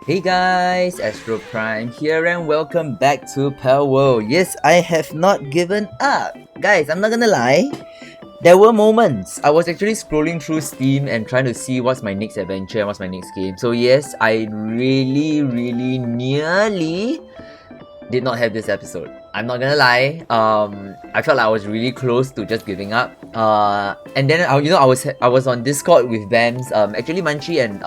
Hey guys, Astro Prime here and welcome back to Palworld. Yes, I have not given up. Guys, I'm not gonna lie. There were moments. I was actually scrolling through Steam and trying to see what's my next adventure and what's my next game. So yes, I really nearly did not have this episode. I'm not gonna lie. I felt like I was really close to just giving up. And then I was on Discord with BAMS. Actually Munchie and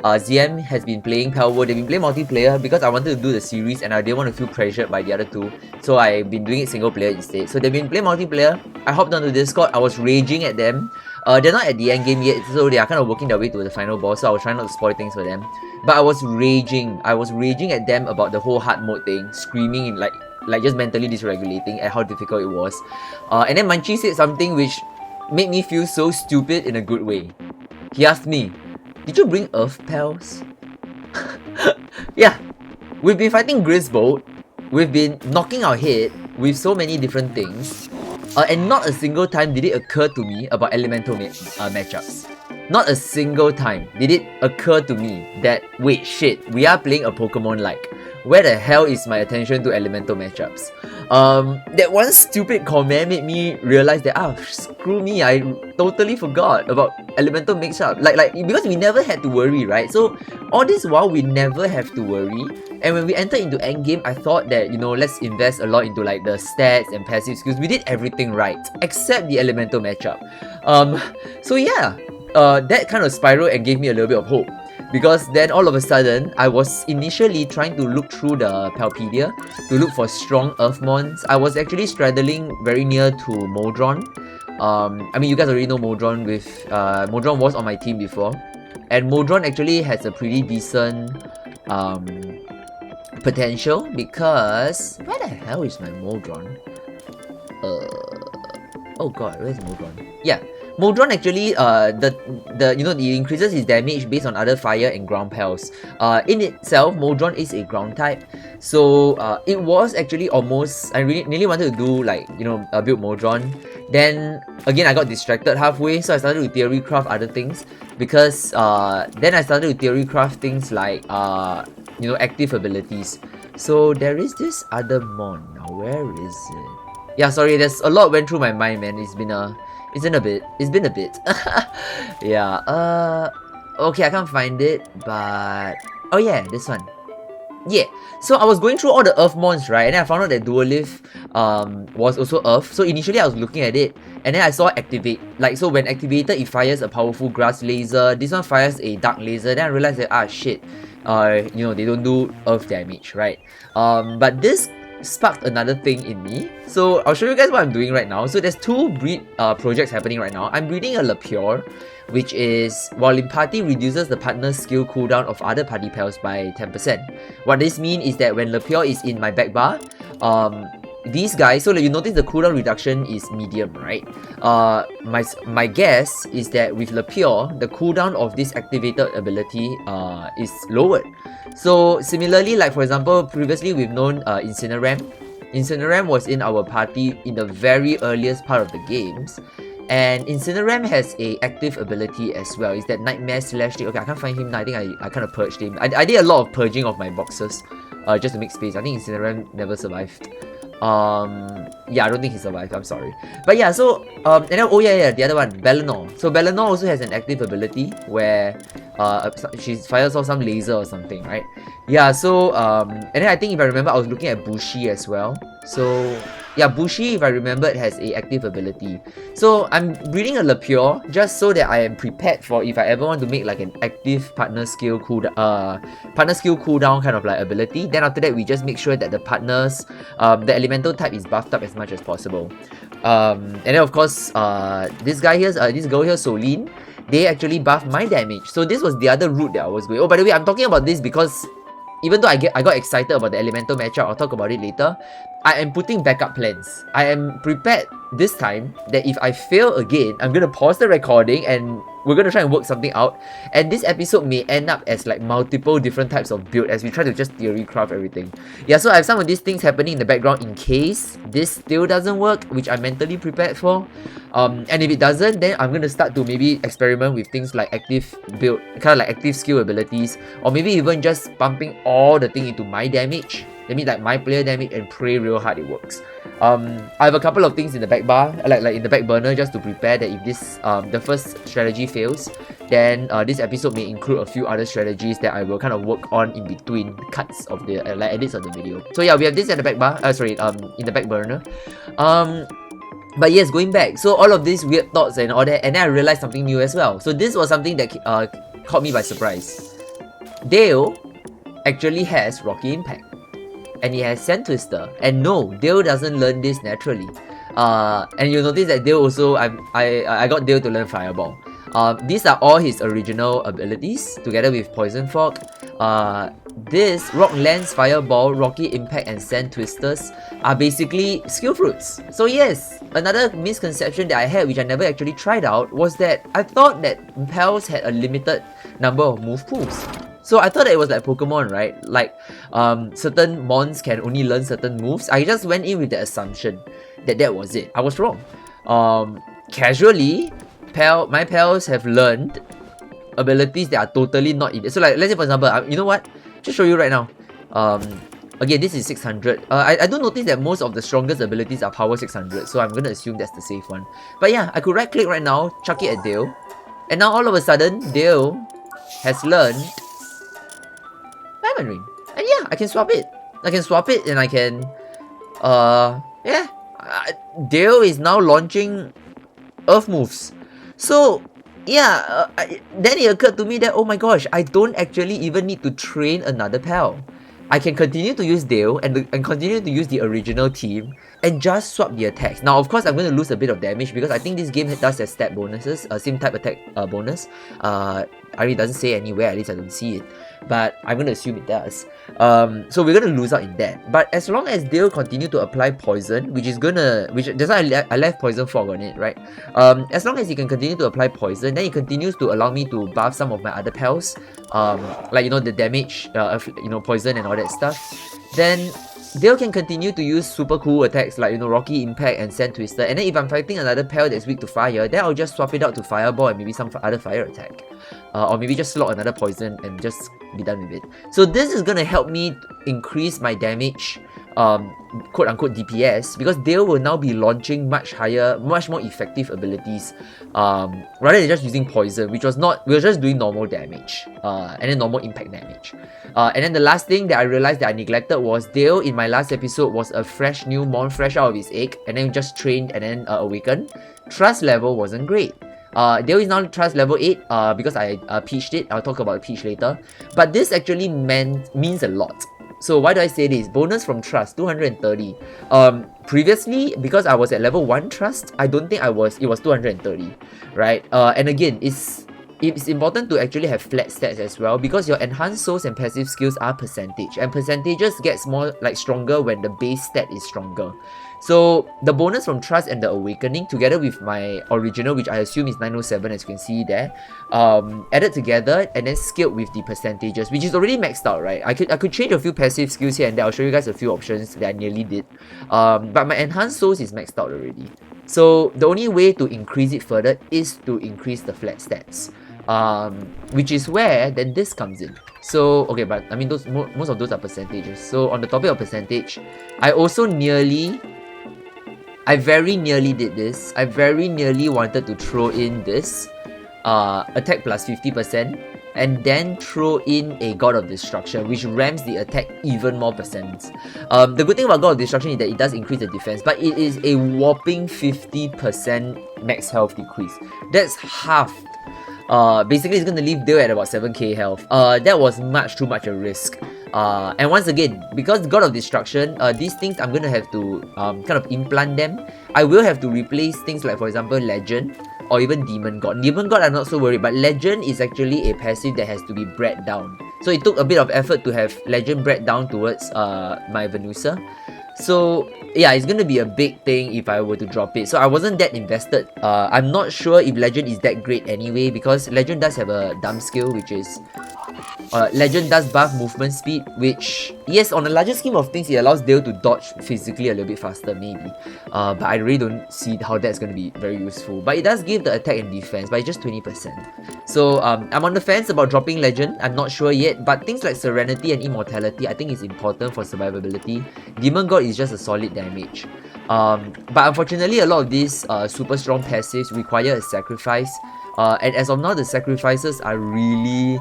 ZM has been playing Palworld. They've been playing multiplayer because I wanted to do the series and I didn't want to feel pressured by the other two. So I've been doing it single player instead. So they've been playing multiplayer. I hopped onto Discord. I was raging at them. They're not at the end game yet, so they are kind of working their way to the final boss. So I was trying not to spoil things for them. But I was raging. I was raging at them about the whole hard mode thing, screaming in like just mentally dysregulating at how difficult it was. And then Munchie said something which made me feel so stupid in a good way. He asked me, "Did you bring Earth Pals?" Yeah, we've been fighting Grisbolt. We've been knocking our head with so many different things. And not a single time did it occur to me about elemental matchups. Not a single time did it occur to me that, wait, shit, we are playing a Pokemon like. Where the hell is my attention to elemental matchups? That one stupid comment made me realize that, screw me, I totally forgot about elemental mix-up. Like because we never had to worry, right? So all this while we never have to worry. And when we entered into endgame, I thought that, let's invest a lot into like the stats and passive skills. We did everything right, except the elemental matchup. So yeah, that kind of spiraled and gave me a little bit of hope. Because then all of a sudden, I was initially trying to look through the Palpedia to look for strong Earthmons. I was actually straddling very near to Modron. I mean, you guys already know Modron Modron was on my team before. And Modron actually has a pretty decent potential because... Where the hell is my Modron? Oh god, where's Modron? Yeah. Modron actually, it increases his damage based on other fire and ground pals. In itself, Modron is a ground type, so it was actually almost. I really wanted to do build Modron. Then again, I got distracted halfway, so I started to theory craft other things because then I started to theory craft things like active abilities. So there is this other mon. Now where is it? Yeah, sorry, there's a lot went through my mind, man. It's been a bit. Yeah, okay, I can't find it, but... Oh yeah, this one. Yeah, so I was going through all the Earth mons, right? And then I found out that Duelith was also Earth. So initially I was looking at it, and then I saw Activate. Like, so when activated, it fires a powerful Grass Laser. This one fires a Dark Laser. Then I realized that, shit, they don't do Earth damage, right? But this sparked another thing in me. So I'll show you guys what I'm doing right now. So there's two breed projects happening right now. I'm breeding a Lapure, which is, while in party, reduces the partner's skill cooldown of other party pals by 10%. What this means is that when Lapure is in my back bar, these guys, so you notice the cooldown reduction is medium, right? My guess is that with Lapure, the cooldown of this activated ability is lowered. So similarly, like for example, previously we've known Incineram. Incineram was in our party in the very earliest part of the games. And Incineram has a active ability as well. It's that Nightmare Slash thing. Okay, I can't find him now. I think I kind of purged him. I did a lot of purging of my boxes just to make space. I think Incineram never survived. Yeah, I don't think he survived, I'm sorry. But yeah, so and then the other one, Bellinor. So Bellinor also has an active ability where she fires off some laser or something, right? Yeah, so and then I think if I remember, I was looking at Bushi as well. So yeah, Bushi, if I remember, it has a active ability. So I'm breeding a Lapure just so that I am prepared for if I ever want to make like an active partner skill cooldown kind of like ability. Then after that, we just make sure that the partners, the elemental type is buffed up as much as possible. And then of course, this girl here, Solene, they actually buff my damage. So this was the other route that I was going. Oh, by the way, I'm talking about this because even though I got excited about the elemental matchup, I'll talk about it later. I am putting backup plans. I am prepared this time that if I fail again, I'm gonna pause the recording and we're gonna try and work something out. And this episode may end up as like multiple different types of build as we try to just theory craft everything. Yeah, so I have some of these things happening in the background in case this still doesn't work, which I'm mentally prepared for. And if it doesn't, then I'm gonna start to maybe experiment with things like active build, kind of like active skill abilities, or maybe even just pumping all the thing into my damage. That means like my player damage and pray real hard it works. I have a couple of things in the back bar, like in the back burner, just to prepare that if this the first strategy fails, then this episode may include a few other strategies that I will kind of work on in between cuts of the like edits of the video. So yeah, we have this at the back bar. In the back burner. But yes, going back, so all of these weird thoughts and all that, and then I realized something new as well. So this was something that caught me by surprise. Dale actually has Rocky Impact. And he has Sand Twister. And no, Dale doesn't learn this naturally. And you'll notice that Dale also, I got Dale to learn Fireball. These are all his original abilities, together with Poison Fog. This Rock Lance, Fireball, Rocky Impact, and Sand Twisters are basically skill fruits. So yes, another misconception that I had, which I never actually tried out, was that I thought that Pals had a limited number of move pools. So I thought that it was like Pokemon, right? Like, certain mons can only learn certain moves. I just went in with the assumption that that was it. I was wrong. Casually, my pals have learned abilities that are totally not in it. So like, let's say for example, you know what? Just show you right now. Again, this is 600. I do notice that most of the strongest abilities are power 600. So I'm going to assume that's the safe one. But yeah, I could right click right now, chuck it at Dale. And now all of a sudden, Dale has learned Diamond Ring. And yeah, I can swap it. I can swap it and I can... yeah. Dale is now launching Earth moves. So, yeah, then it occurred to me that, oh my gosh, I don't actually even need to train another pal. I can continue to use Dale and continue to use the original team and just swap the attacks. Now, of course, I'm going to lose a bit of damage because I think this game does have stat bonuses, same type attack bonus. It doesn't say anywhere, at least I don't see it. But I'm going to assume it does. So we're going to lose out in that. But as long as Dale continue to apply poison, that's why I left Poison Fog on it, right? As long as he can continue to apply poison, then he continues to allow me to buff some of my other pals. Like, you know, the damage, poison and all that stuff. Then Dale can continue to use super cool attacks like, Rocky Impact and Sand Twister. And then if I'm fighting another pal that's weak to fire, then I'll just swap it out to Fireball and maybe some other fire attack. Or maybe just slot another poison and just be done with it. So this is gonna help me increase my damage, quote-unquote DPS, because Dale will now be launching much more effective abilities, rather than just using poison, which was not, we were just doing normal damage, and then normal impact damage. And then the last thing that I realized that I neglected was Dale in my last episode was a fresh new mon, fresh out of his egg, and then just trained and then awakened. Trust level wasn't great. Dale is now trust level 8 because I peached it. I'll talk about peach later. But this actually means a lot. So why do I say this? Bonus from trust, 230. Previously, because I was at level 1 trust, I don't think it was 230, right? And again, it's important to actually have flat stats as well, because your enhanced souls and passive skills are percentage, and percentages gets more stronger when the base stat is stronger. So the bonus from Trust and the Awakening, together with my original, which I assume is 907 as you can see there, added together and then scaled with the percentages, which is already maxed out, right? I could change a few passive skills here and there. I'll show you guys a few options that I nearly did. But my enhanced souls is maxed out already. So the only way to increase it further is to increase the flat stats. Which is where then this comes in. So okay, but I mean most of those are percentages. So on the topic of percentage, I very nearly did this. I very nearly wanted to throw in this attack plus 50% and then throw in a God of Destruction, which ramps the attack even more percent. The good thing about God of Destruction is that it does increase the defense, but it is a whopping 50% max health decrease. That's half. Basically, it's going to leave Dale at about 7k health. That was much too much a risk. And once again, because God of Destruction, these things I'm going to have to kind of implant them. I will have to replace things like, for example, Legend or even Demon God. Demon God I'm not so worried, but Legend is actually a passive that has to be bred down. So it took a bit of effort to have Legend bred down towards my Venusa. So yeah, it's gonna be a big thing if I were to drop it. So I wasn't that invested. I'm not sure if Legend is that great anyway, because Legend does have a dumb skill, which is Legend does buff movement speed, which, yes, on a larger scheme of things, it allows Dale to dodge physically a little bit faster, maybe. But I really don't see how that's going to be very useful. But it does give the attack and defense, but it's just 20%. So I'm on the fence about dropping Legend. I'm not sure yet, but things like Serenity and Immortality, I think is important for survivability. Demon God is just a solid damage. But unfortunately, a lot of these super strong passives require a sacrifice. And as of now, the sacrifices are really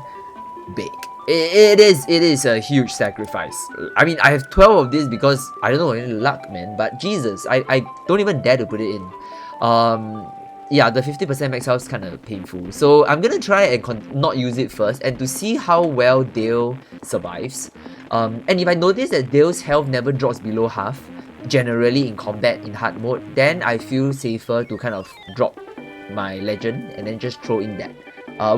big. It is a huge sacrifice. I mean, I have 12 of these because I don't know any luck, man. But Jesus, I don't even dare to put it in. Yeah, the 50% max health is kind of painful. So I'm gonna try and not use it first, and to see how well Dale survives. And if I notice that Dale's health never drops below half, generally in combat in hard mode, then I feel safer to kind of drop my Legend and then just throw in that.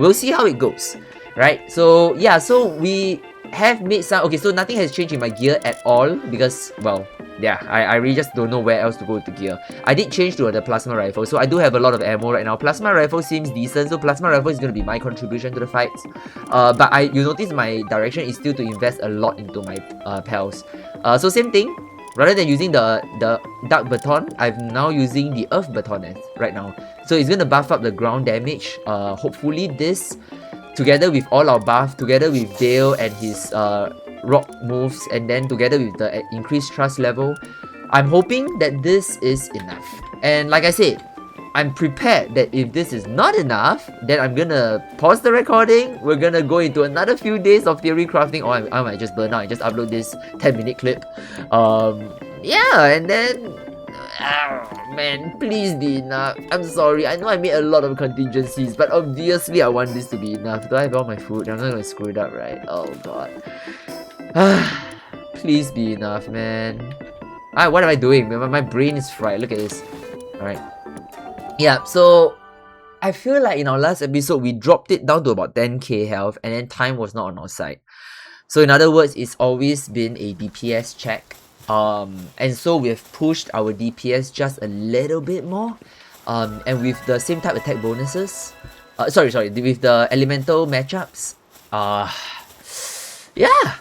We'll see how it goes. Right, so yeah, so we have made some, okay, so nothing has changed in my gear at all because, well, yeah, I really just don't know where else to go with the gear. I did change to the plasma rifle, so I do have a lot of ammo right now. Plasma rifle seems decent, so plasma rifle is going to be my contribution to the fights. But you notice my direction is still to invest a lot into my pals. So same thing, rather than using the dark baton, I'm now using the earth baton right now. So it's going to buff up the ground damage. Hopefully this, together with all our buff, together with Dale and his rock moves, and then together with the increased trust level, I'm hoping that this is enough. And like I said, I'm prepared that if this is not enough, then I'm gonna pause the recording, we're gonna go into another few days of theory crafting, or I might just burn out and just upload this 10-minute clip. Yeah, and then man, please be enough. I'm sorry, I know I made a lot of contingencies, but obviously I want this to be enough. Do I have all my food? I'm not gonna screw it up, right? Oh god. Please be enough, man. What am I doing? My brain is fried. Look at this. Alright. Yeah, so I feel like in our last episode, we dropped it down to about 10k health, and then time was not on our side. So in other words, it's always been a DPS check. And so we've pushed our DPS just a little bit more. And with the same type attack bonuses. Sorry, with the elemental matchups. Yeah.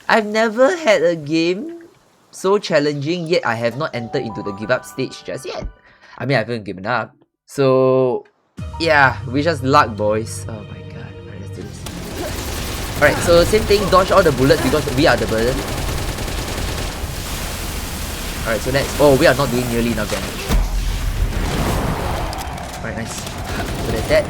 I've never had a game so challenging, yet I have not entered into the give up stage just yet. I mean, I haven't given up. So, yeah, we just luck, boys. Oh my god. Alright, let's do this. Alright, so same thing, dodge all the bullets because we are the burden. Alright, so let's... Oh, we are not doing nearly enough damage. Alright, nice. So that's that.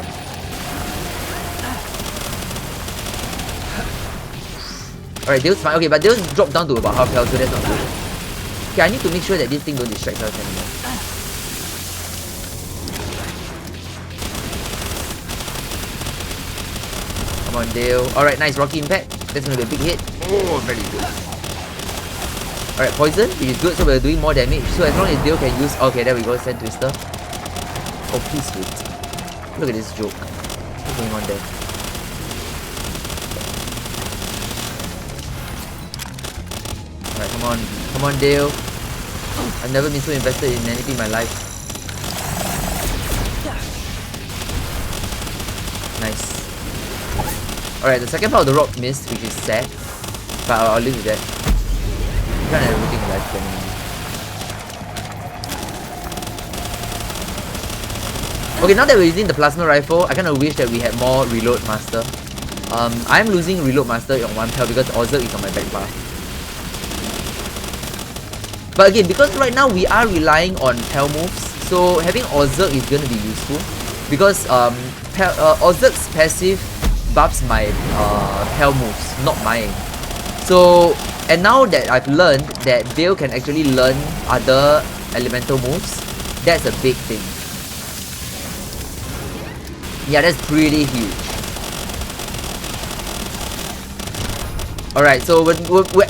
Alright, Dale's fine. Okay, but Dale's dropped down to about half health, so that's not good. Okay, I need to make sure that this thing don't distract us anymore. Come on, Dale. Alright, nice. Rocky Impact. That's gonna be a big hit. Oh, very good. Alright, poison, which is good, so we're doing more damage. So as long as Dale can use... Okay, there we go, Sand Twister. Oh, please wait. Look at this joke. What's going on there? Alright, come on. Come on, Dale. I've never been so invested in anything in my life. Nice. Alright, the second part of the rock missed, which is sad. But I'll live with that. Kind of everything in life generally. Okay, now that we're using the plasma rifle, I kind of wish that we had more reload master. I'm losing reload master on one pal because Ozerk is on my back bar. But again, because right now we are relying on pal moves, so having Ozerk is going to be useful because Ozerk's passive buffs my pal moves, not mine. So, and now that I've learned that Dale can actually learn other elemental moves, that's a big thing. Yeah, that's pretty huge. Alright, so we're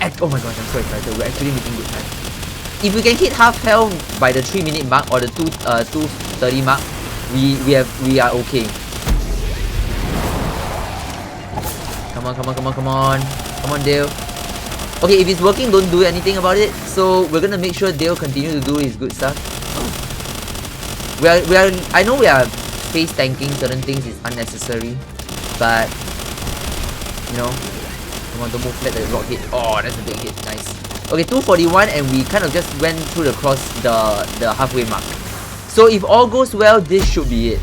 at... Oh my gosh, I'm so excited. We're actually making good time. If we can hit half health by the 3-minute mark or the 2:30 mark, we are okay. Come on, come on, come on, come on. Come on, Dale. Okay, if it's working, don't do anything about it. So we're gonna make sure Dale continue to do his good stuff. I know we are face tanking certain things is unnecessary, but you know, come on, don't move, let the rock hit. Oh, that's a big hit, nice. Okay, 241, and we kind of just went through the the halfway mark. So if all goes well, this should be it.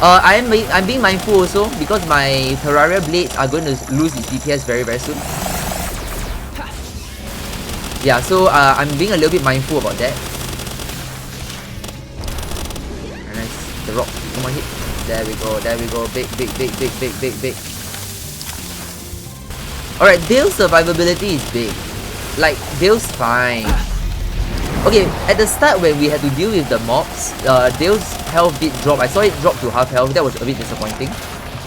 I'm being mindful also because my Terraria blades are going to lose its DPS very soon. Yeah, so I'm being a little bit mindful about that. Very nice. The rock, come on, hit. There we go, there we go. Big. Alright, Dale's survivability is big. Like, Dale's fine. Okay, at the start when we had to deal with the mobs, Dale's health did drop. I saw it drop to half health. That was a bit disappointing.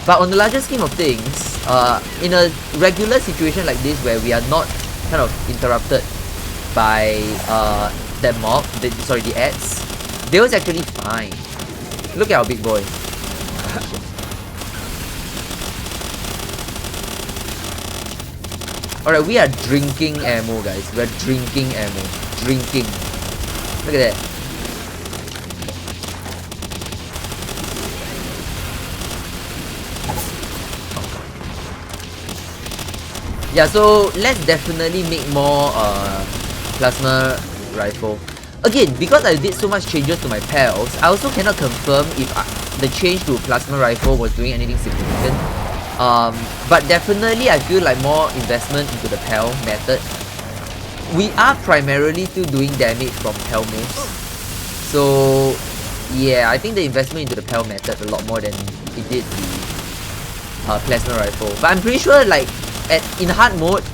But on the larger scheme of things, in a regular situation like this where we are not kind of interrupted by that mob, the ads, Dale's actually fine. Look at our big boy. Alright, we are drinking ammo, guys. We're drinking ammo. Drinking. Look at that. Yeah, so let's definitely make more plasma rifle. Again, because I did so much changes to my pals, I also cannot confirm if the change to plasma rifle was doing anything significant. But definitely I feel like more investment into the PAL method. We are primarily still doing damage from PAL moves. So yeah, I think the investment into the PAL method a lot more than it did the plasma rifle. But I'm pretty sure like in hard mode,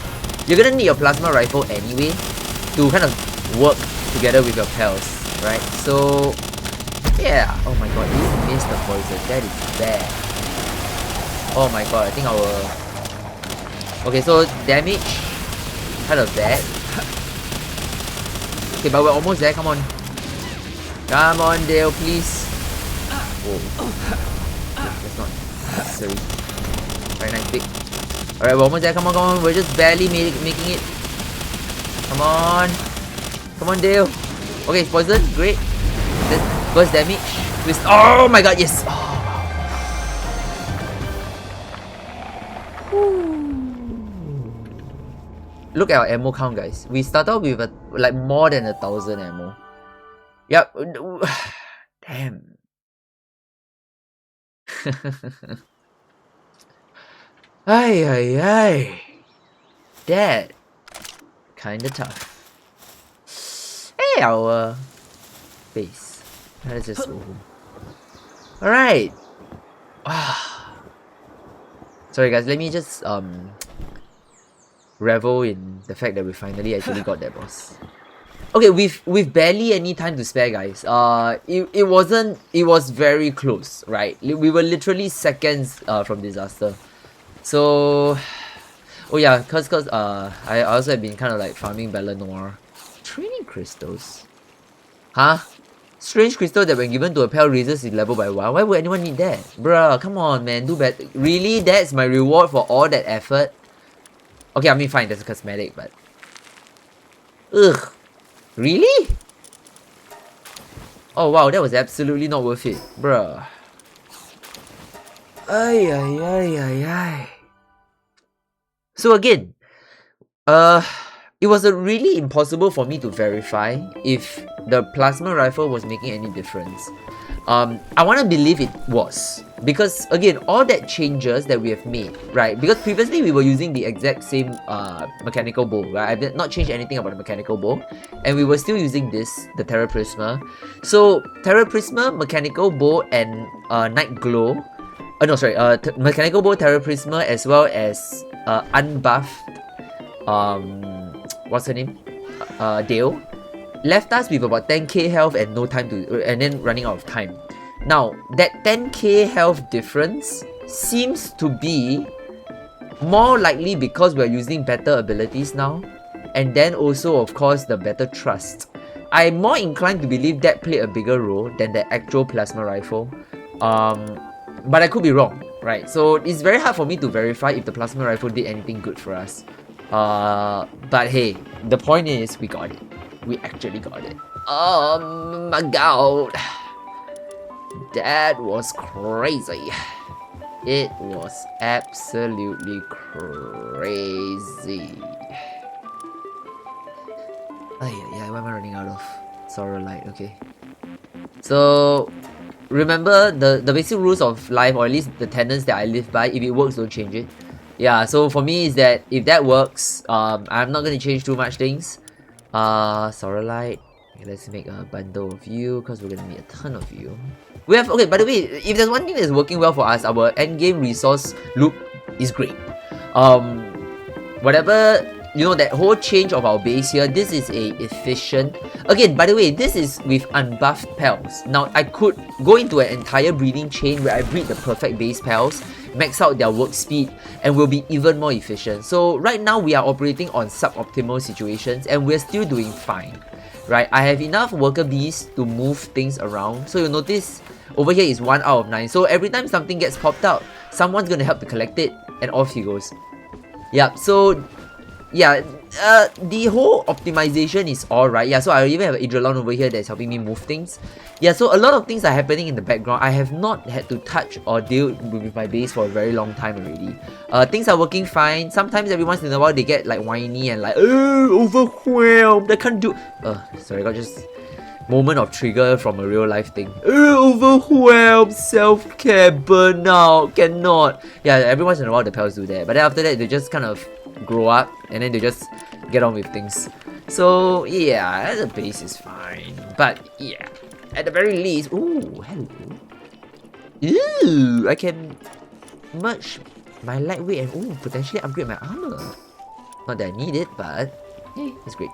you're gonna need your plasma rifle anyway to kind of work together with your pals, right? So yeah. Oh my god, you missed the poison. That is bad. Oh my god, I think our... Okay, so damage, kind of bad. Okay, but we're almost there, come on. Come on, Dale, please. Whoa. That's not necessary. Very nice, big. Alright, we're almost there, come on. We're just barely making it. Come on. Come on, Dale. Okay, it's poison, great. Then burst damage. Twist. Oh my god, yes! Oh. Look at our ammo count, guys. We started with like more than 1,000 ammo. Yep. Damn. Ay. That kinda tough. Hey, our base. Let's just go home. Alright. Sorry guys, let me just revel in the fact that we finally actually got that boss. Okay, we've barely any time to spare, guys. It was very close, right? We were literally seconds from disaster. So oh yeah, cause I also have been kind of like farming Bellanor. Training crystals? Huh? Strange crystal that when given to a pal raises its level by 1. Why would anyone need that? Bruh, come on man, do better. Really? That's my reward for all that effort? Okay, I mean fine, that's a cosmetic, but... Ugh. Really? Oh wow, that was absolutely not worth it. Bruh. Ay. So again, it was really impossible for me to verify if the plasma rifle was making any difference. I want to believe it was, because again, all that changes that we have made, right? Because previously we were using the exact same mechanical bow, right? I did not change anything about the mechanical bow, and we were still using this, the Terra Prisma. So Terra Prisma, mechanical bow, and Night Glow. Mechanical bow, Terra Prisma, as well as unbuffed what's her name? Dale, left us with about 10k health and no time to, and then running out of time. Now, that 10k health difference seems to be more likely because we're using better abilities now, and then also, of course, the better trust. I'm more inclined to believe that played a bigger role than the actual plasma rifle. But I could be wrong, right? So it's very hard for me to verify if the plasma rifle did anything good for us. But hey, the point is we got it. We actually got it. Oh my god. That was crazy. It was absolutely crazy. Yeah, why am I running out of Sorrow Light? Okay. So remember the basic rules of life, or at least the tenets that I live by. If it works, don't change it. Yeah, so for me is that if that works, I'm not gonna change too much things. Sorrow Light. Okay, let's make a bundle of you because we're gonna need a ton of you. We have, okay, by the way, if there's one thing that's working well for us, our endgame resource loop is great. Whatever, you know, that whole change of our base here, this is a efficient. Again, by the way, this is with unbuffed pals. Now, I could go into an entire breeding chain where I breed the perfect base pals, max out their work speed, and will be even more efficient. So right now, we are operating on suboptimal situations, and we're still doing fine. Right, I have enough worker bees to move things around. So you'll notice over here is 1 out of 9. So every time something gets popped out, someone's gonna help to collect it, and off he goes. Yeah, so yeah, the whole optimization is alright. Yeah, so I even have Idrelon over here that's helping me move things. Yeah, so a lot of things are happening in the background. I have not had to touch or deal with my base for a very long time already. Things are working fine. Sometimes every once in a while they get like whiny and like, overwhelmed, I can't do... sorry, I got just moment of trigger from a real life thing. Overwhelmed, self-care, burnout, cannot. Yeah, every once in a while the pals do that. But then after that, they just kind of grow up and then they just get on with things. So yeah, the base is fine. But yeah, at the very least... Ooh, hello. Ooh, I can merge my lightweight and potentially upgrade my armor. Not that I need it, but hey, it's great.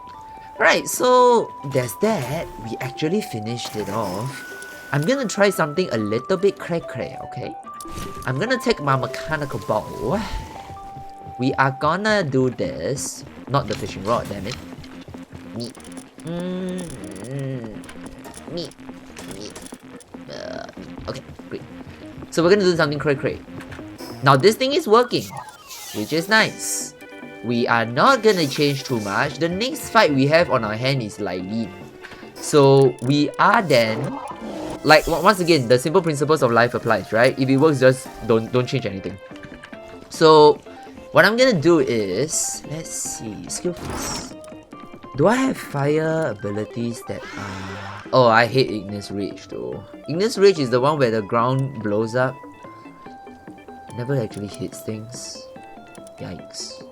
Right, so there's that. We actually finished it off. I'm gonna try something a little bit cray-cray, okay? I'm gonna take my mechanical bow. We are gonna do this. Not the fishing rod, damn it. Me. Me. Okay, great. So we're gonna do something cray-cray. Now this thing is working, which is nice. We are not gonna change too much. The next fight we have on our hand is Lylene. So we are then, like, once again, the simple principles of life applies, right? If it works, just don't change anything. So what I'm gonna do is, let's see, skill first. Do I have fire abilities that are... Oh, I hate Ignis Rage though. Ignis Rage is the one where the ground blows up. Never actually hits things. Yikes.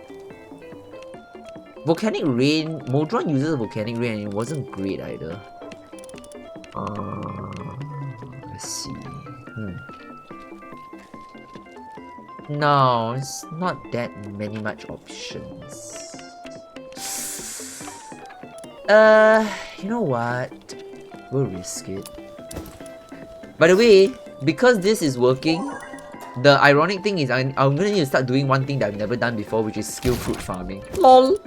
Volcanic Rain, Modron uses Volcanic Rain and it wasn't great either. Let's see. No, it's not that much options. You know what? We'll risk it. By the way, because this is working, the ironic thing is I'm gonna need to start doing one thing that I've never done before, which is skill fruit farming. LOL!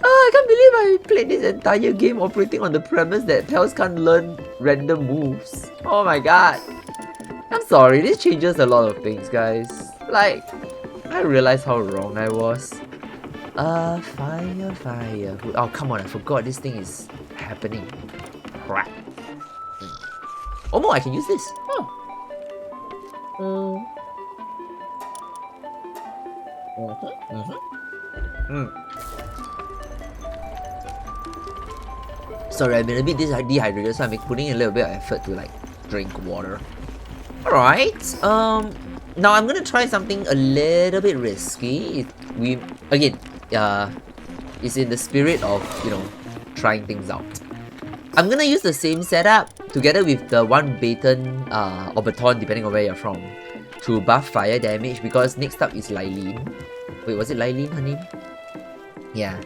I can't believe I played this entire game operating on the premise that pals can't learn random moves. Oh my god. I'm sorry, this changes a lot of things, guys. Like, I realized how wrong I was. Fire. Oh, come on, I forgot this thing is happening. Crap. Oh no, I can use this. Sorry, I've been a bit dehydrated, so I'm putting in a little bit of effort to like drink water. Alright, now I'm gonna try something a little bit risky. It's in the spirit of, you know, trying things out. I'm gonna use the same setup together with the one baton or baton, depending on where you're from, to buff fire damage, because next up is Lylene. Wait, was it Lylene, her name? Yeah.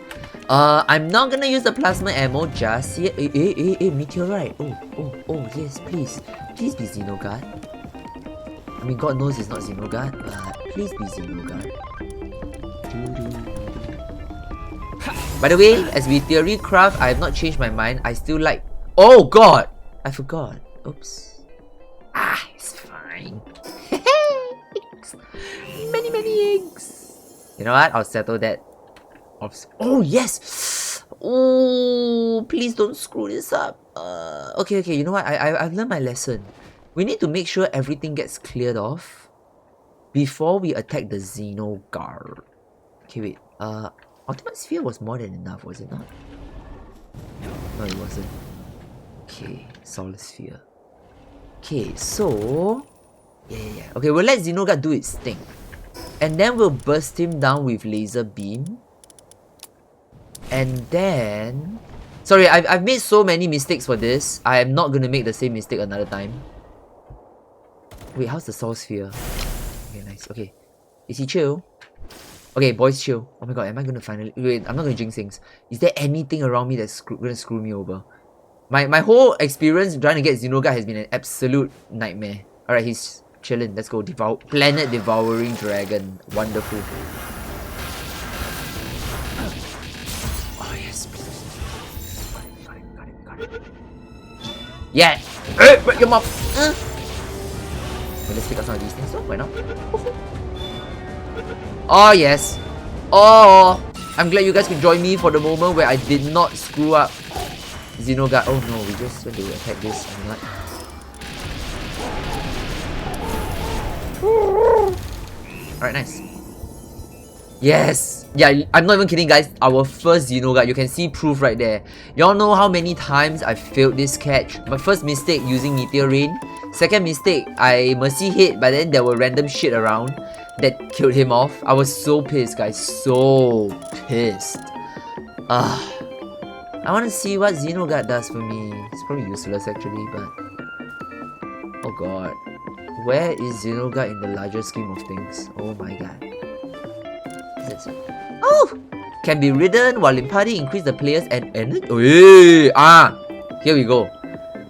I'm not gonna use the plasma ammo just yet. Meteorite. Oh, yes, please. Please be Xenogard. I mean, God knows it's not Xenogard, but please be Xenogard. By the way, as we theory craft, I have not changed my mind. I still like... Oh god! I forgot. Oops. It's fine. Many eggs. You know what? I'll settle that. Oh, yes! Oh, please don't screw this up. Okay, you know what? I've learned my lesson. We need to make sure everything gets cleared off before we attack the Xeno Guard. Okay, wait. Ultimate Sphere was more than enough, was it not? No, it wasn't. Okay, Solar Sphere. Okay, so... Yeah. Okay, we'll let Xenoguard do its thing. And then we'll burst him down with Laser Beam. And then... Sorry, I've made so many mistakes for this. I am not going to make the same mistake another time. Wait, how's the Soul Sphere? Okay, nice. Okay. Is he chill? Okay, boys chill. Oh my god, am I going to finally... Wait, I'm not going to jinx things. Is there anything around me that's going to screw me over? My whole experience trying to get Xenoguard has been an absolute nightmare. Alright, he's chilling. Let's go. Planet Devouring Dragon. Wonderful. Oh, yes. Got it. Yeah! Hey, break your mouth! Okay, let's pick up some of these things. So, why not? Oh, yes. Oh! I'm glad you guys could join me for the moment where I did not screw up Xenoguard. Oh no, we just went to attack this. Alright, nice. Yes! Yeah, I'm not even kidding, guys. Our first Xenoguard, you can see proof right there. Y'all know how many times I failed this catch. My first mistake using Meteor Rain. Second mistake, I Mercy hit, but then there were random shit around that killed him off. I was so pissed, guys. So pissed. I want to see what Xenoguard does for me. It's probably useless actually, but... Oh god. Where is Xenoguard in the larger scheme of things? Oh my god. Oh! Can be ridden while in party, increase the player's energy. Oh, yeah. Here we go.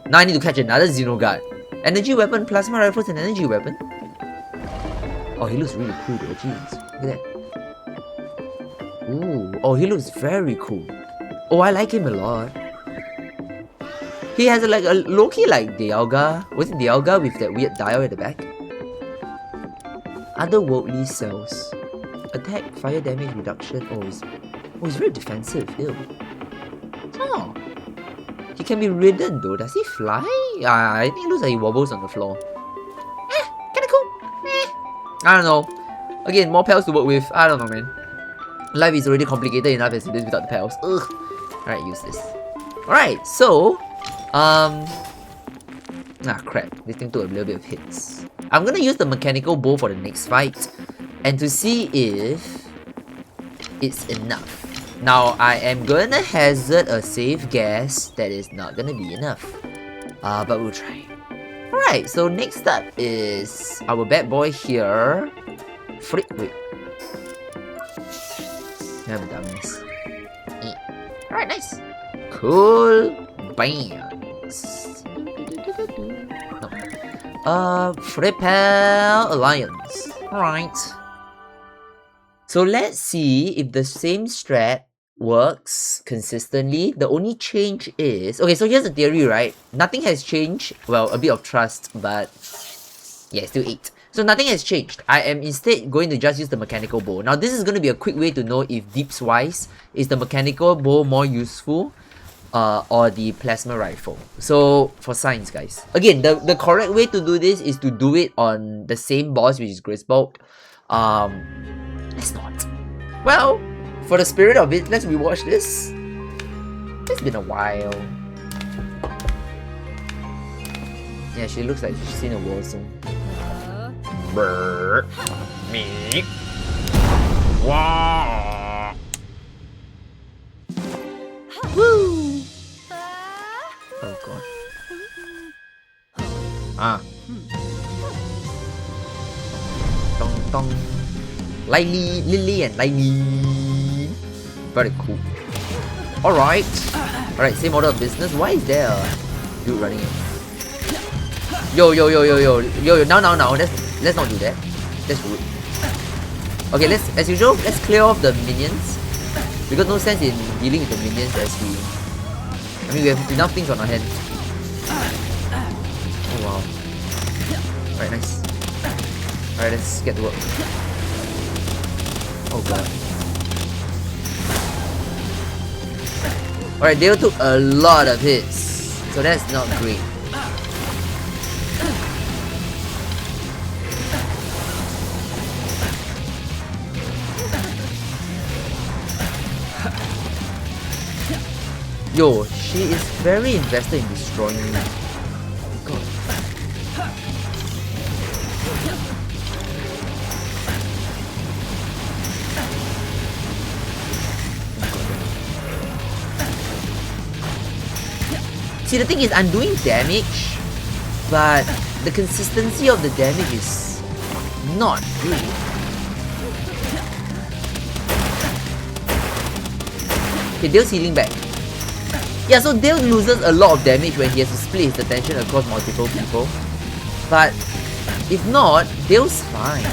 Now I need to catch another Xenoguard. Energy weapon, plasma rifles, and energy weapon. Oh, he looks really cool though. Jeez. Look at that. Ooh. Oh, he looks very cool. Oh, I like him a lot. He has like a low-key like Dialga. Was it Dialga with that weird dial at the back? Otherworldly cells. Attack, fire damage reduction. Oh, he's very defensive. Ew. Oh. He can be ridden though. Does he fly? I think it looks like he wobbles on the floor. Kinda cool. I don't know. Again, more pals to work with. I don't know, man. Life is already complicated enough as it is without the pals. Ugh. Alright, use this. Alright, so... crap. This thing took a little bit of hits. I'm gonna use the mechanical bow for the next fight. And to see if... it's enough. Now, I am gonna hazard a safe guess that is not gonna be enough. But we'll try. Alright, so next up is our bad boy here. Wait. I'm dummies. Alright, nice. Cool. BAMS. No. Repel Alliance. Alright. So let's see if the same strat works consistently. The only change is... Okay, so here's the theory, right? Nothing has changed. Well, a bit of trust, but... yeah, still 8. So nothing has changed. I am instead going to just use the mechanical bow. Now this is going to be a quick way to know if deeps wise, is the mechanical bow more useful or the plasma rifle. So for science, guys. Again, the correct way to do this is to do it on the same boss, which is Grisbolt. Let's not. Well, for the spirit of it, let's rewatch this. It's been a while. Yeah, she looks like she's seen a war zone. Brr. Me. Wow. Woo. Oh god. Dong dong. Lily and Lily. Very cool. Alright. Alright, same order of business. Why is there a dude running it? Yo, now. Let's not do that. That's rude. Okay, as usual, let's clear off the minions. We got no sense in dealing with the minions we have enough things on our hands. Oh wow. Alright, nice. Alright, let's get to work. Oh god. Alright, Dale took a lot of hits, so that's not great. Yo, she is very invested in destroying me. God. See, the thing is, I'm doing damage, but the consistency of the damage is not good. Okay, Dale's healing back. Yeah, so Dale loses a lot of damage when he has to split his attention across multiple people. But if not, Dale's fine.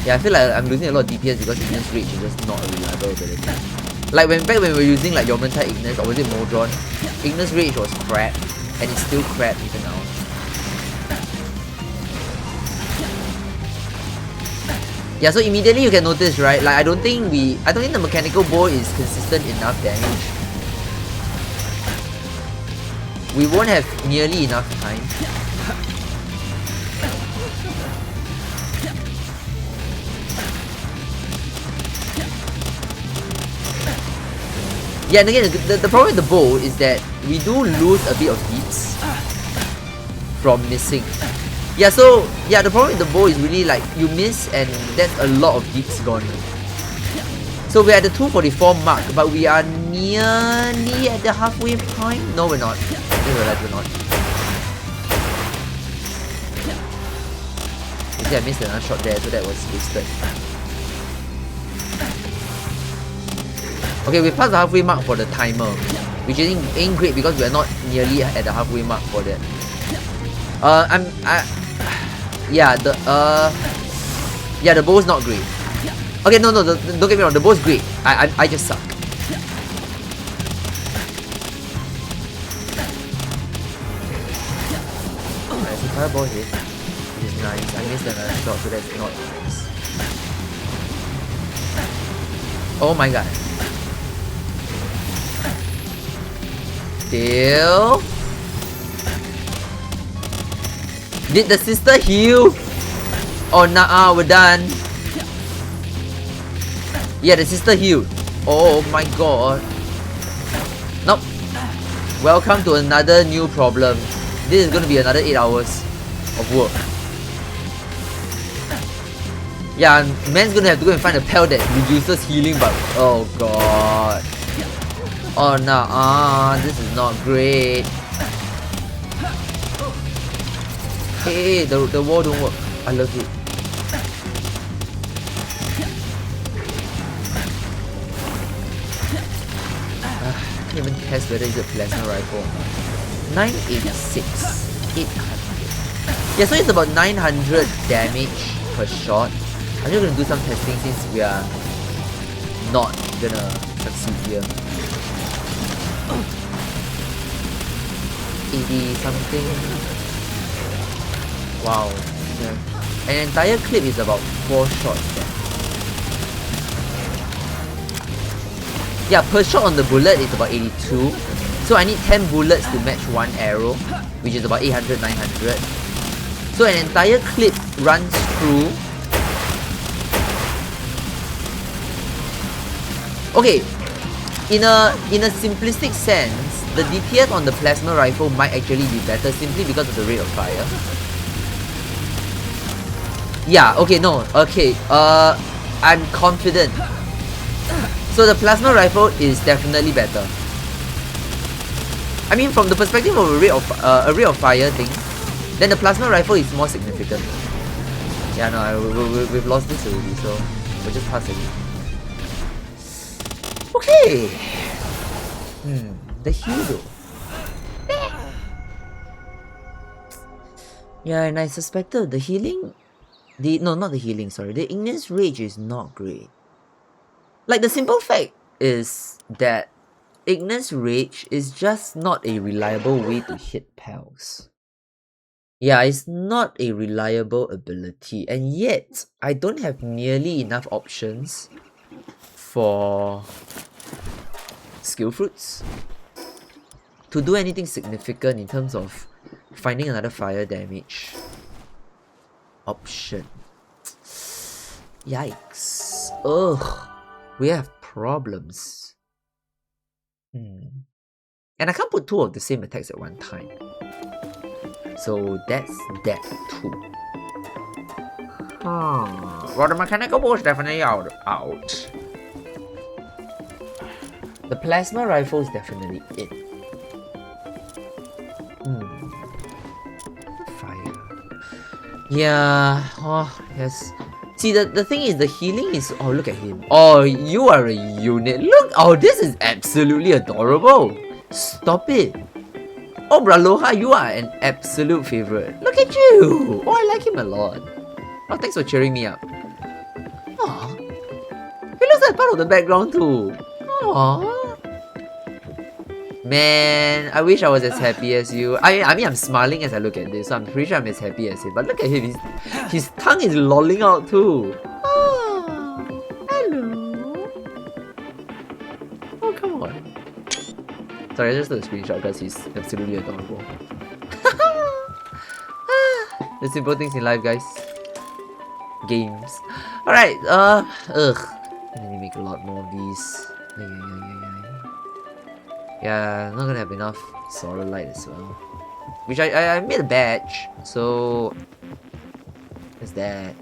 Yeah, I feel like I'm losing a lot of DPS because Ignis Rage is just not a reliable ability. Like back when we were using like Yomantite Ignis, or was it Modron, Ignis Rage was crap, and it's still crap even now. Yeah, so immediately you can notice, right? Like I don't think the mechanical bow is consistent enough damage. We won't have nearly enough time. Yeah, and again, the problem with the bow is that we do lose a bit of hits from missing. Yeah, so yeah, the problem with the bow is really like you miss and that's a lot of hits gone. So we're at the 244 mark, but we are nearly at the halfway point. No, we're not. I didn't realize we're not. You see, I missed another shot there, so that was wasted. Okay, we passed the halfway mark for the timer, which ain't great because we're not nearly at the halfway mark for that. Yeah, the bow's not great. Okay, no, don't get me wrong, the bow's great. I just suck. Alright, so fireball hit, which is nice. I missed another shot, so that's not nice. Oh my god. Still. Did the sister heal? Oh, nah, we're done. Yeah, the sister healed. Oh my god. Nope. Welcome to another new problem. This is gonna be another 8 hours of work. Yeah, man's gonna have to go and find a pal that reduces healing, but oh god. Oh nah, this is not great. Hey, the wall don't work. I love it. I can't even test whether it's a plasma rifle. 986, 800. Yeah, so it's about 900 damage per shot. I'm just gonna do some testing since we are not gonna succeed here. 80 something. Wow. Yeah. An entire clip is about 4 shots there. Yeah, per shot on the bullet is about 82. So I need 10 bullets to match 1 arrow, which is about 800, 900. So an entire clip runs through. Okay, in a simplistic sense, the DPS on the plasma rifle might actually be better simply because of the rate of fire. Yeah, okay, no, okay, I'm confident. So the plasma rifle is definitely better. I mean, from the perspective of a rate of fire thing, then the plasma rifle is more significant. Yeah, no, we've lost this already, so we'll just pass it. Okay. The hero. Yeah, and I suspected the healing. Not the healing, sorry. The Ignis Rage is not great. Like, the simple fact is that Ignis Rage is just not a reliable way to hit pals. Yeah, it's not a reliable ability, and yet I don't have nearly enough options for skill fruits to do anything significant in terms of finding another fire damage option. Yikes. Ugh. We have problems. And I can't put two of the same attacks at one time. So that's that too. Well, the mechanical bull is definitely out. The plasma rifle is definitely in. Fire. Yeah. Oh, yes. See, the thing is, the healing is... Oh, look at him. Oh, you are a unit. Look. Oh, this is absolutely adorable. Stop it. Oh, Braloha, you are an absolute favorite. Look at you. Oh, I like him a lot. Oh, thanks for cheering me up. Aww. He looks like part of the background too. Aww. Man, I wish I was as happy as you. I mean, I'm smiling as I look at this, so I'm pretty sure I'm as happy as him. But look at him, his tongue is lolling out too. Oh, hello. Oh, come on. Sorry, I just took a screenshot because he's absolutely adorable. The simple things in life, guys. Games. Alright, ugh. I need to make a lot more of these. Yeah, I'm not gonna have enough solar light as well. Which I made a batch, so there's that.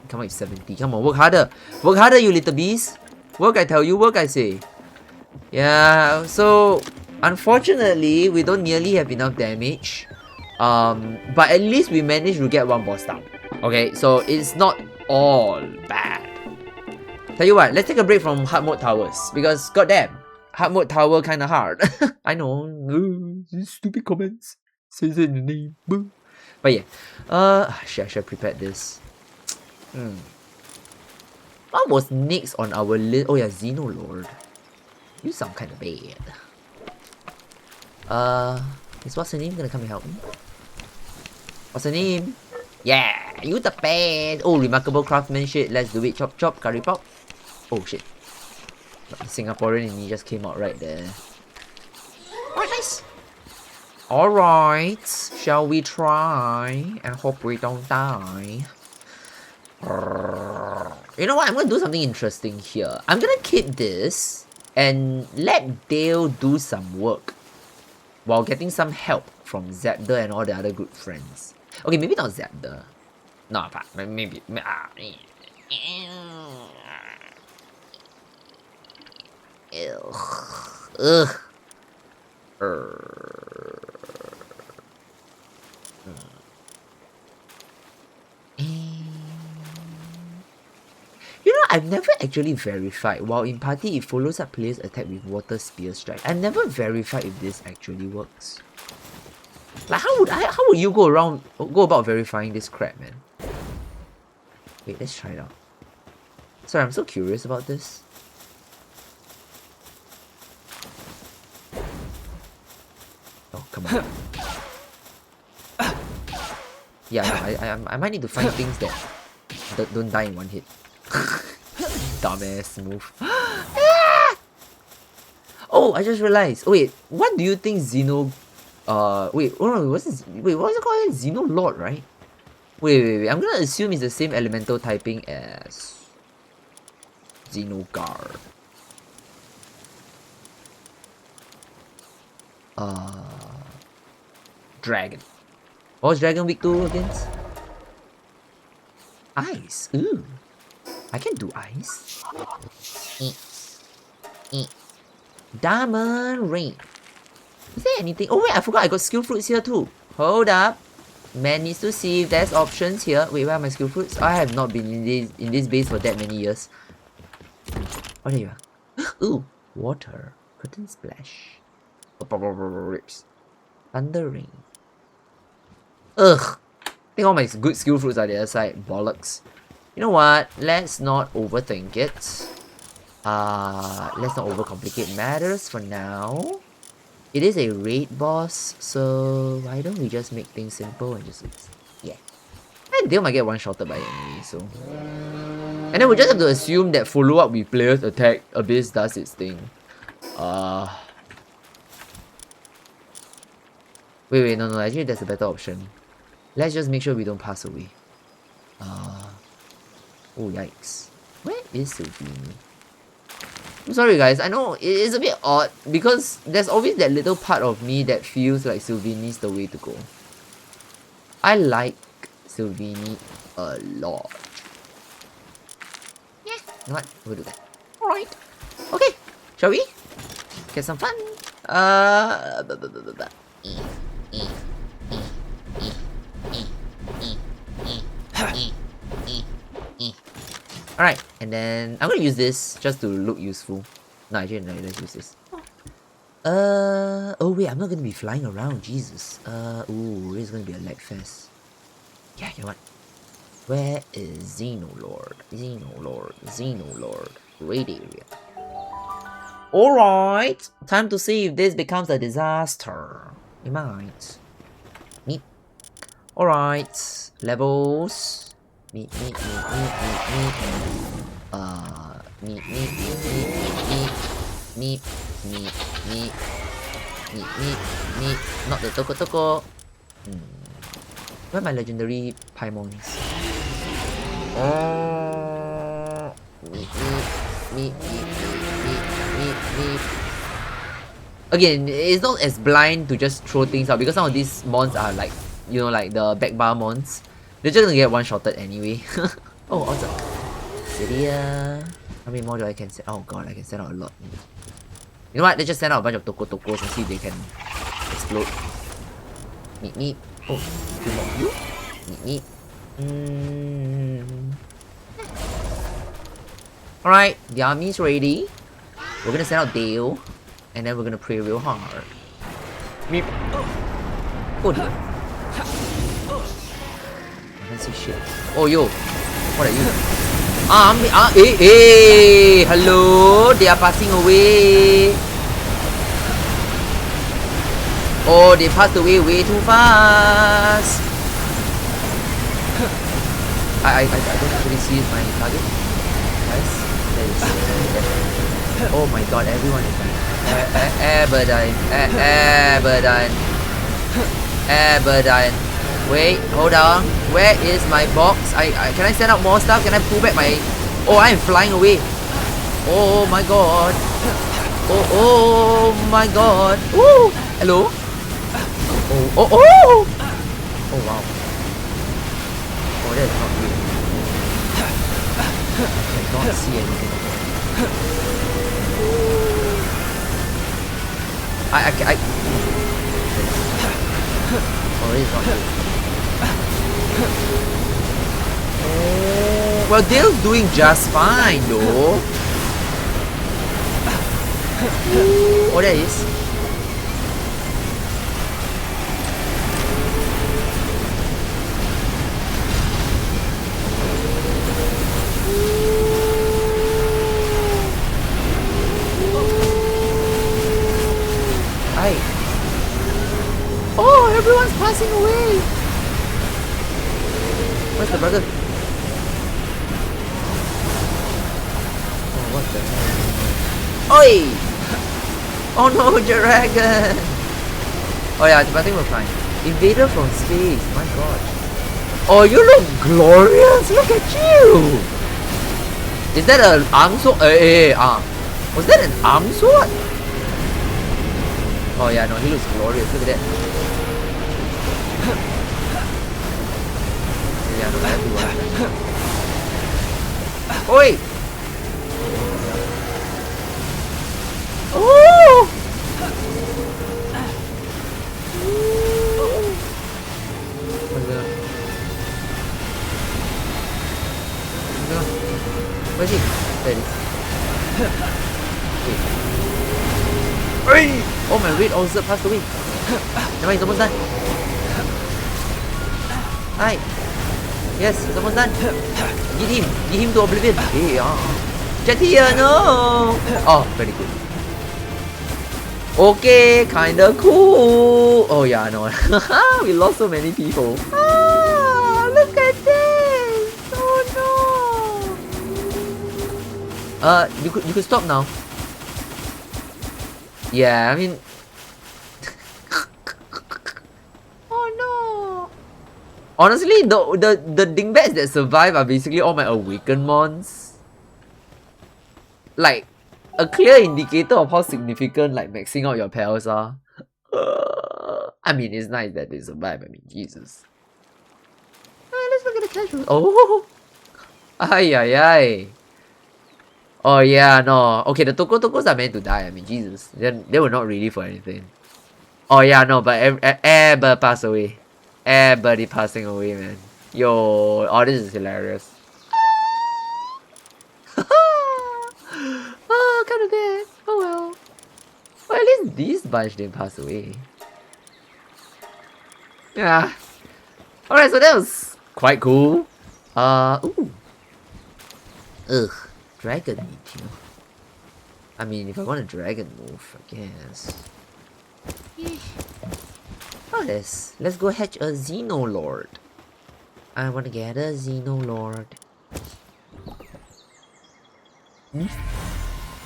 Come on, 70. Come on, work harder. Work harder, you little bees. Work, I tell you, work, I say. Yeah, so unfortunately, we don't nearly have enough damage. But at least we managed to get one boss down. Okay, so it's not all bad. Tell you what, let's take a break from hard mode towers, because goddamn, hard mode tower kinda hard. I know, stupid comments. Says it in the name. But yeah, I should have prepared this. What was next on our list? Oh yeah, Xenolord. You sound kinda bad. Is what's her name gonna come and help me? What's her name? Yeah, you the best. Oh, remarkable craftsmanship. Let's do it. Chop chop, curry pop. Oh shit. The Singaporean in me just came out right there. Alright, nice. Alright, shall we try? And hope we don't die. You know what? I'm gonna do something interesting here. I'm gonna keep this and let Dale do some work while getting some help from Zapda and all the other good friends. Okay, maybe not Zapda. No, but maybe. Ugh. You know, I've never actually verified. While in party, it follows up players' attack with water spear strike. I've never verified if this actually works. Like, how would you go about verifying this crap, man? Wait, let's try it out. Sorry, I'm so curious about this. Oh, come on. Yeah, I might need to find things that don't die in one hit. Dumbass move. Oh, I just realized. Oh, wait, what do you think Xeno... wait, oh no, what is it called? Xenolord, right? Wait. I'm gonna assume it's the same elemental typing as Xenoguard. Dragon. What's Dragon weak to against? Ice. Ooh. I can do ice. Diamond ring. Is there anything? Oh wait, I forgot I got skill fruits here too. Hold up. Man needs to see if there's options here. Wait, where are my skill fruits? I have not been in this base for that many years. Oh, there you are. Ooh, water. Curtain splash. Rips. Thunder rain. Ugh. I think all my good skill fruits are the other side. Bollocks. You know what? Let's not overthink it. Let's not overcomplicate matters for now. It is a raid boss, so why don't we just make things simple and just... Yeah. And they might get one-shotted by enemy, so... And then we just have to assume that follow-up with players attack, Abyss does its thing. Wait, no, actually there's a better option. Let's just make sure we don't pass away. Oh, yikes. Where is Sylvini? I'm sorry guys, I know it's a bit odd because there's always that little part of me that feels like Sylvini's the way to go. I like Sylvini a lot. Yeah, you know what? We'll do that. Alright. Okay, shall we? Get some fun. Alright, and then I'm gonna use this just to look useful. No, actually, no, let's use this. Oh wait, I'm not gonna be flying around, Jesus. Ooh, this is gonna be a lag fest. Yeah, you know what? Where is Xenolord? Xenolord. Raid area. Alright, time to see if this becomes a disaster. It might. Neat. Alright, levels. Meet. Not the Toko. Where are my legendary Paimons? Meet. Again, it's not as blind to just throw things out because some of these mons are like, you know, like the back bar mons. They're just gonna get one-shotted anyway. Oh, awesome. Cydia. How many more do I can send? Oh god, I can send out a lot. You know what? Let's just send out a bunch of Tokos and see if they can explode. Meet. Oh, two more of you. Meet. Alright, the army's ready. We're gonna send out Dale. And then we're gonna pray real hard. Meep. Oh dear. I can't see shit. Oh yo. What are you? Hello. They are passing away. Oh, they passed away way too fast. I don't actually see my target. Guys, oh my god, everyone is dying. Abaddon. Wait, hold on. Where is my box? Can I send out more stuff? Can I pull back my... Oh, I am flying away. Oh my god. Oh my god. Ooh. Hello? Oh wow. Oh, that is not real. I cannot see anything. Oh, it is not good. Oh, well, Dale's doing just fine, though. Oh, there is. Oh, everyone's passing away. Where's the brother? Oh, what the hell? Oi! Oh no, dragon! Oh yeah, I think we're fine. Invader from space, my god. Oh, you look glorious! Look at you! Is that an arm sword? Was that an arm sword? Oh yeah, no, he looks glorious. Look at that. Yeah, no, everyone. Oi! Oh! Where's he? There it is. Wait. Oh, my raid also passed away. Never mind, someone's done. Hi. Yes, someone's done. Get him to oblivion. Hey, Jet here, no. Oh, very good. Okay, kinda cool. Oh yeah, no. We lost so many people. Ah, look at this. Oh no. You could stop now. Yeah, I mean. Oh no. Honestly, the dingbats that survive are basically all my awakened mons. Like, a clear indicator of how significant like maxing out your pals are. I mean, it's nice that they survive. I mean, Jesus. Alright, let's look at the casuals. Oh, ay ay ay. Oh yeah, no. Okay, the tokos are meant to die. I mean, Jesus, they were not ready for anything. Oh yeah, no, but everybody passed away. Everybody passing away, man. Yo, oh, this is hilarious. Oh, kind of bad. Oh well. Well, at least this bunch didn't pass away. Yeah. Alright, so that was quite cool. Ooh. Ugh. Dragon meat, you know. I mean, if I want a dragon move, I guess. Oh, let's go hatch a Xenolord. I wanna get a Xenolord.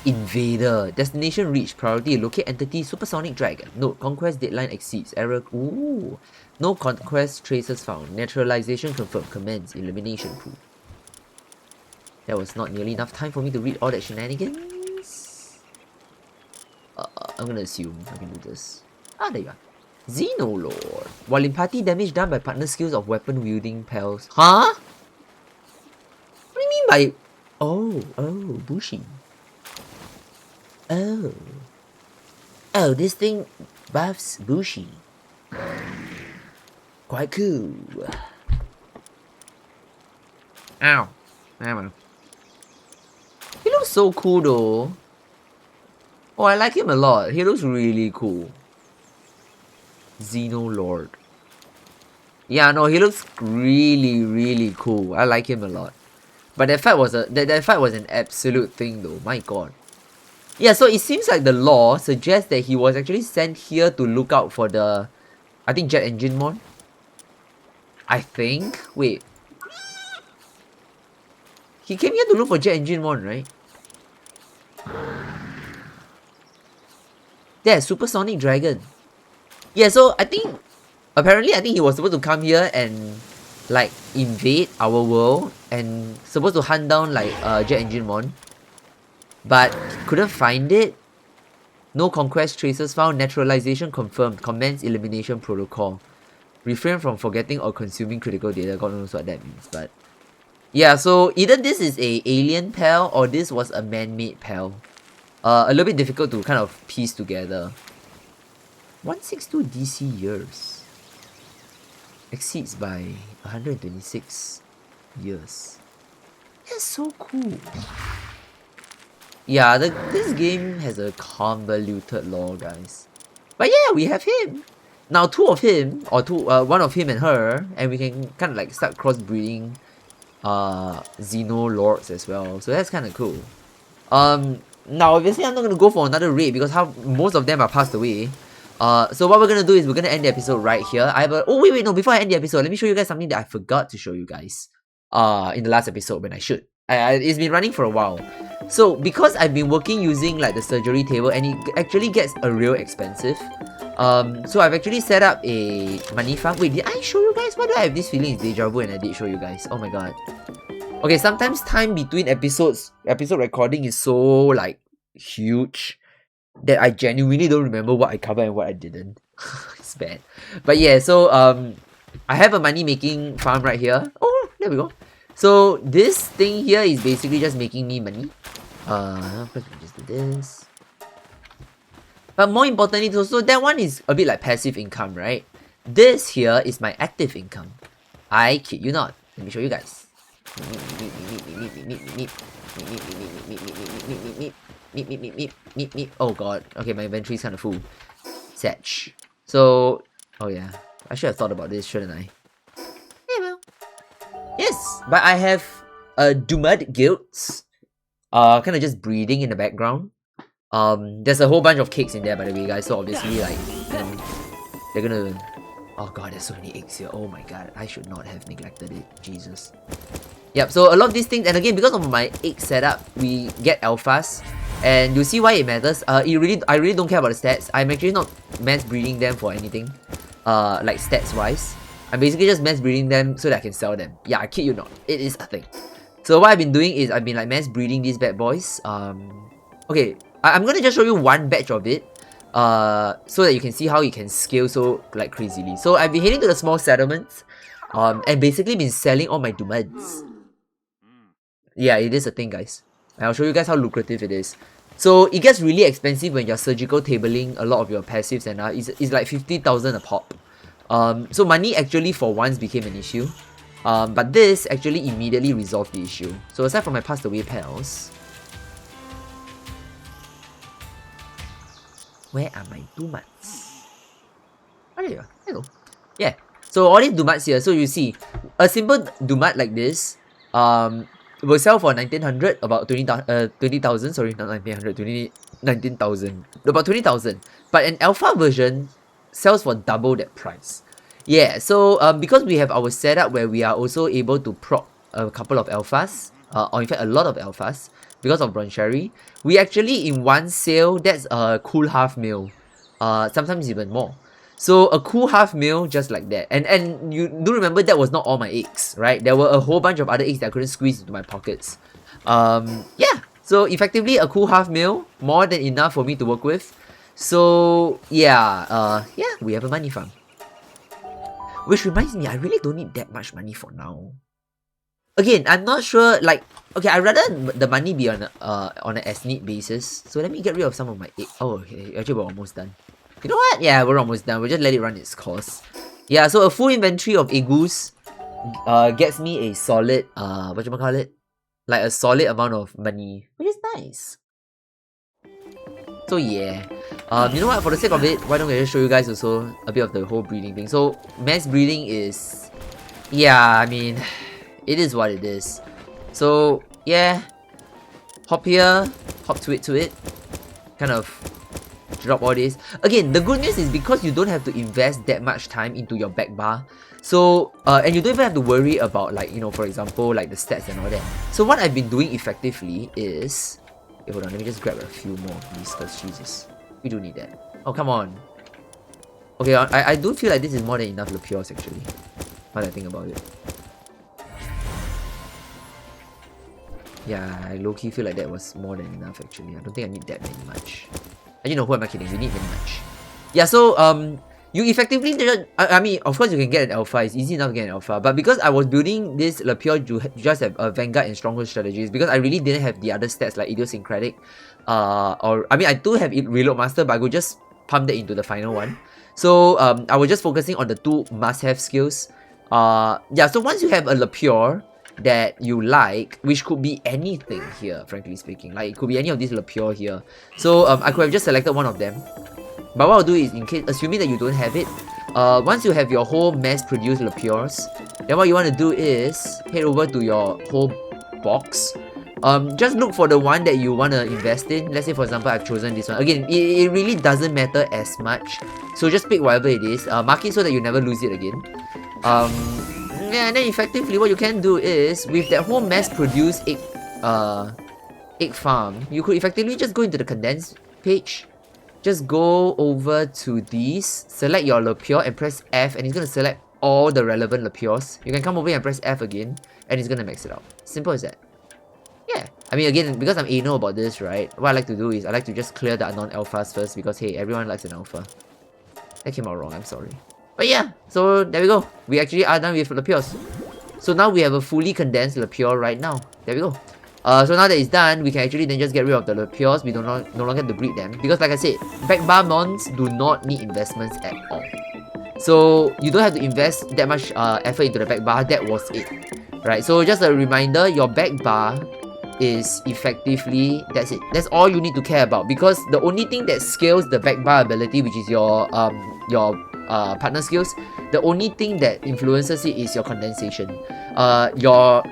Invader. Destination reached. Priority. Locate entity. Supersonic dragon. Note. Conquest deadline exceeds. Error. Ooh. No conquest traces found. Naturalization confirmed. Commence. Elimination pool. That was not nearly enough time for me to read all that shenanigans. I'm gonna assume I can do this. Ah, there you are. Xenolord. While in party damage done by partner skills of weapon wielding pals. Huh? What do you mean by... Oh, Bushi. Oh, this thing buffs Bushi. Quite cool. Ow. Ammo. He looks so cool though. Oh, I like him a lot. He looks really cool. Xenolord. Yeah, no, he looks really, really cool. I like him a lot. But that fight was that fight was an absolute thing though. My god. Yeah, so it seems like the lore suggests that he was actually sent here to look out for the, I think, jet engine mon. I think. Wait. He came here to look for jet engine mon, right? Yeah, supersonic dragon. Yeah, so I think apparently I think he was supposed to come here and like invade our world and supposed to hunt down like jet engine mon. But couldn't find it. No conquest traces found. Naturalization confirmed. Commence elimination protocol. Refrain from forgetting or consuming critical data. God knows what that means, but yeah, so either this is a alien pal or this was a man-made pal. A little bit difficult to kind of piece together. 162 DC years. Exceeds by 126 years. That's so cool. Yeah, this game has a convoluted lore, guys. But yeah, we have him. Now two of him, or one of him and her, and we can kind of like start crossbreeding Xenolords as well. So that's kind of cool. Now obviously I'm not gonna go for another raid because most of them are passed away. So what we're gonna do is we're gonna end the episode right here. I have a wait, no, before I end the episode, let me show you guys something that I forgot to show you guys in the last episode when I should. It's been running for a while. So because I've been working using like the surgery table and it actually gets a real expensive. So I've actually set up a money farm. Wait, did I show you guys? Why do I have this feeling it's deja vu and I did show you guys? Oh my god. Okay, sometimes time between episode recording is so like huge that I genuinely don't remember what I covered and what I didn't. It's bad. But yeah, so I have a money making farm right here. Oh, there we go. So this thing here is basically just making me money. Of course we just do this. But more importantly, so that one is a bit like passive income, right? This here is my active income. I kid you not. Let me show you guys. Oh god. Okay, my inventory is kind of full. Satch. So, oh yeah. I should have thought about this, shouldn't I? Yeah, well. Yes, but I have Dumad guilds. Kind of just breeding in the background. There's a whole bunch of cakes in there, by the way, guys. So obviously, like, they're gonna... Oh god, there's so many eggs here. Oh my god, I should not have neglected it. Jesus. Yep, so a lot of these things, and again, because of my egg setup, we get alphas. And you see why it matters. I really don't care about the stats. I'm actually not mass breeding them for anything. Like stats wise. I'm basically just mass breeding them so that I can sell them. Yeah, I kid you not. It is a thing. So what I've been doing is I've been like mass breeding these bad boys. Okay, I'm gonna just show you one batch of it. So that you can see how it can scale so like crazily. So I've been heading to the small settlements. And basically been selling all my dumads. Yeah, it is a thing, guys. And I'll show you guys how lucrative it is. So it gets really expensive when you're surgical tabling a lot of your passives, and it's like 50,000 a pop. So money actually for once became an issue. But this actually immediately resolved the issue. So aside from my passed away pals, where are my dumats? Oh, there you go. There you go. Yeah. So all these dumats here. So you see, a simple dumat like this, will sell for 1900, about 20,000. Sorry, not 1900, 19,000. About 20,000. But an alpha version sells for double that price. Yeah. So because we have our setup where we are also able to proc a couple of alphas, or in fact a lot of alphas, because of Broncherry, we actually in one sale, that's a cool half mil. Sometimes even more. So a cool half mil just like that. And you do remember that was not all my eggs, right? There were a whole bunch of other eggs that I couldn't squeeze into my pockets. Yeah. So effectively a cool half mil, more than enough for me to work with. So yeah, yeah, we have a money farm. Which reminds me, I really don't need that much money for now. Again, I'm not sure, like, okay, I'd rather the money be on an as-need basis. So let me get rid of some of my eggs. Oh, okay, actually we're almost done. You know what? Yeah, we're almost done. We'll just let it run its course. Yeah, so a full inventory of egus gets me a solid, whatchamacallit? Like a solid amount of money, which is nice. So yeah, you know what? For the sake of it, why don't I just show you guys also a bit of the whole breeding thing. So mass breeding is, yeah, I mean, it is what it is. So yeah, hop here, hop to it, kind of drop all this. Again, the good news is because you don't have to invest that much time into your back bar. So, and you don't even have to worry about, like, you know, for example, like the stats and all that. So what I've been doing effectively is... Okay, hold on, let me just grab a few more of these because, Jesus, we do need that. Oh, come on. Okay, I do feel like this is more than enough Lepios actually, now that I think about it. Yeah, I low-key feel like that was more than enough actually. I don't think I need that many much. You know, who am I kidding? We need very much. Yeah, so you effectively I mean, of course you can get an alpha. It's easy enough to get an alpha. But because I was building this Lepior to just have a Vanguard and Stronghold strategies, because I really didn't have the other stats like Idiosyncratic, or I mean I do have Reload Master, but I could just pump that into the final one. So I was just focusing on the two must-have skills. Yeah, so once you have a Lepior that you like, which could be anything here, frankly speaking, like it could be any of these Lepior here. So I could have just selected one of them. But what I'll do is, in case, assuming that you don't have it, once you have your whole mass-produced Lepiors, then what you want to do is head over to your whole box. Just look for the one that you want to invest in. Let's say, for example, I've chosen this one. Again, it really doesn't matter as much. So just pick whatever it is. Mark it so that you never lose it again. Yeah, and then effectively what you can do is, with that whole mass-produced egg farm, you could effectively just go into the condensed page. Just go over to these, select your Lepior and press F, and it's going to select all the relevant Lepiors. You can come over here and press F again, and it's going to max it out. Simple as that. Yeah. I mean, again, because I'm anal about this, right, what I like to do is I like to just clear the non-alphas first, because hey, everyone likes an alpha. That came out wrong, I'm sorry. But yeah, so there we go. We actually are done with Lepiors. So now we have a fully condensed Lepior right now. There we go. So now that it's done, we can actually then just get rid of the Lepiors. We no longer have to breed them. Because like I said, back bar mons do not need investments at all. So you don't have to invest that much effort into the back bar. That was it. Right, so just a reminder, your back bar is effectively, that's it. That's all you need to care about. Because the only thing that scales the back bar ability, which is your partner skills, the only thing that influences it is your condensation. Your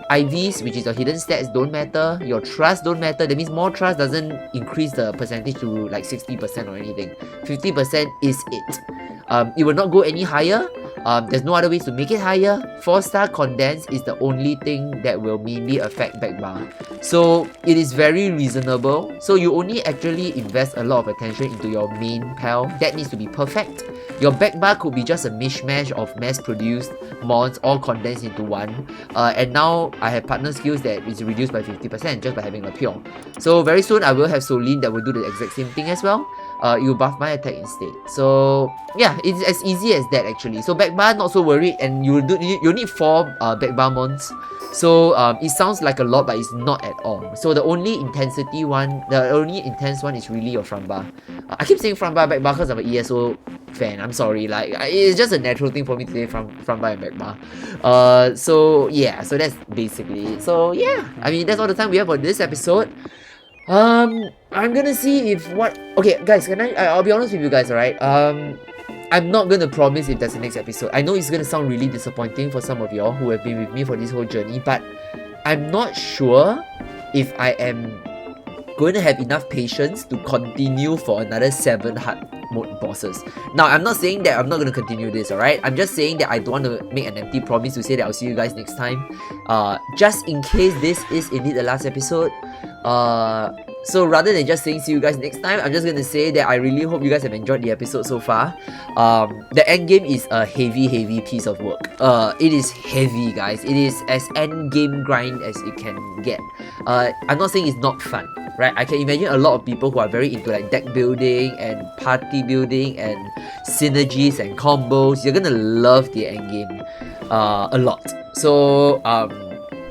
IVs, which is your hidden stats, don't matter. Your trust don't matter. That means more trust doesn't increase the percentage to like 60% or anything. 50% is it. It will not go any higher. There's no other ways to make it higher. 4-star condensed is the only thing that will mainly affect back bar. So it is very reasonable. So you only actually invest a lot of attention into your main pal. That needs to be perfect. Your back bar could be just a mishmash of mass-produced mons all condensed into one. And now I have partner skills that is reduced by 50% just by having a pure. So very soon I will have Solene that will do the exact same thing as well. You buff my attack instead. So yeah, it's as easy as that actually. So back bar, not so worried, and you need 4 back bar mons. So it sounds like a lot, but it's not at all. So the only intense one is really your front bar. I keep saying front bar, back bar because I'm an ESO fan. I'm sorry, like it's just a natural thing for me to say front bar and back bar. So yeah, so that's basically it. So yeah, I mean that's all the time we have for this episode. I'm gonna see if okay guys, I'll be honest with you guys, alright? I'm not gonna promise if that's the next episode. I know it's gonna sound really disappointing for some of y'all who have been with me for this whole journey, but I'm not sure if I am going to have enough patience to continue for another 7 hard mode bosses. Now, I'm not saying that I'm not going to continue this, alright? I'm just saying that I don't want to make an empty promise to say that I'll see you guys next time. Just in case this is indeed the last episode. So rather than just saying see you guys next time, I'm just going to say that I really hope you guys have enjoyed the episode so far. The end game is a heavy piece of work. It is heavy, guys. It is as end game grind as it can get. I'm not saying it's not fun, right? I can imagine a lot of people who are very into like deck building and party building and synergies and combos. You're gonna love the end game a lot. So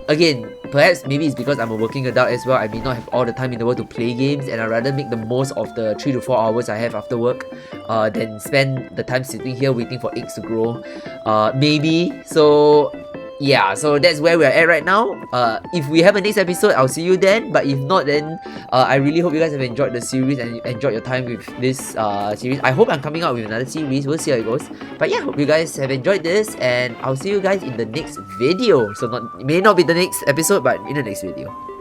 again, perhaps maybe it's because I'm a working adult as well. I may not have all the time in the world to play games, and I'd rather make the most of the 3 to 4 hours I have after work than spend the time sitting here waiting for eggs to grow. Maybe. So yeah, so that's where we're at right now. If we have a next episode, I'll see you then. But if not, then I really hope you guys have enjoyed the series and enjoyed your time with this series. I hope I'm coming out with another series. We'll see how it goes. But yeah, hope you guys have enjoyed this, and I'll see you guys in the next video. So it may not be the next episode, but in the next video.